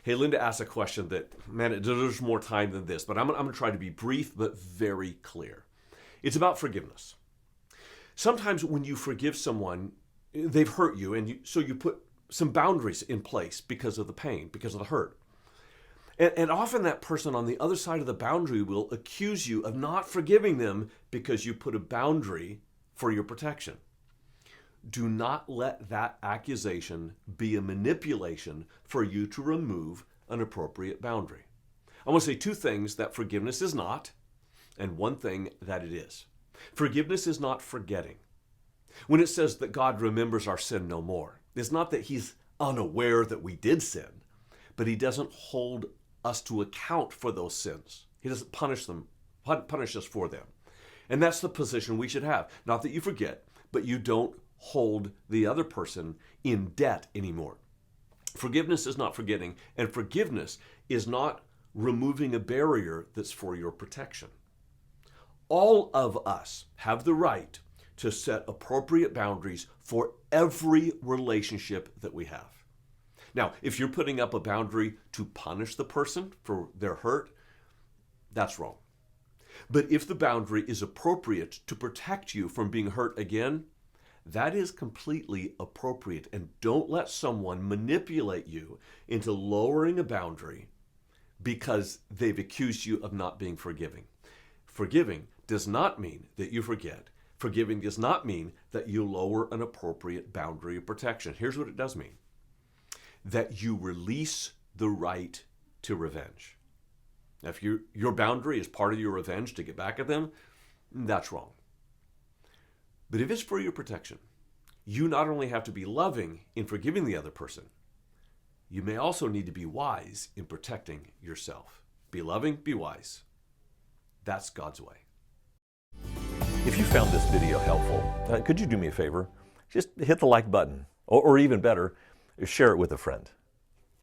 Hey, Linda asked a question that, man, it deserves more time than this, but I'm going to try to be brief but very clear. It's about forgiveness. Sometimes when you forgive someone, they've hurt you, and so you put some boundaries in place because of the pain, because of the hurt. And often that person on the other side of the boundary will accuse you of not forgiving them because you put a boundary for your protection. Do not let that accusation be a manipulation for you to remove an appropriate boundary. I want to say two things that forgiveness is not, and one thing that it is. Forgiveness is not forgetting. When it says that God remembers our sin no more, it's not that he's unaware that we did sin, but he doesn't hold us to account for those sins. He doesn't punish us for them. And that's the position we should have. Not that you forget, but you don't hold the other person in debt anymore. Forgiveness is not forgetting, and forgiveness is not removing a barrier that's for your protection. All of us have the right to set appropriate boundaries for every relationship that we have. Now, if you're putting up a boundary to punish the person for their hurt, that's wrong. But if the boundary is appropriate to protect you from being hurt again, that is completely appropriate. And don't let someone manipulate you into lowering a boundary because they've accused you of not being forgiving. Forgiving does not mean that you forget. Forgiving does not mean that you lower an appropriate boundary of protection. Here's what it does mean: that you release the right to revenge. Now, if your boundary is part of your revenge to get back at them, that's wrong. But if it's for your protection, you not only have to be loving in forgiving the other person, you may also need to be wise in protecting yourself. Be loving, be wise. That's God's way. If you found this video helpful, could you do me a favor? Just hit the like button, or even better, share it with a friend.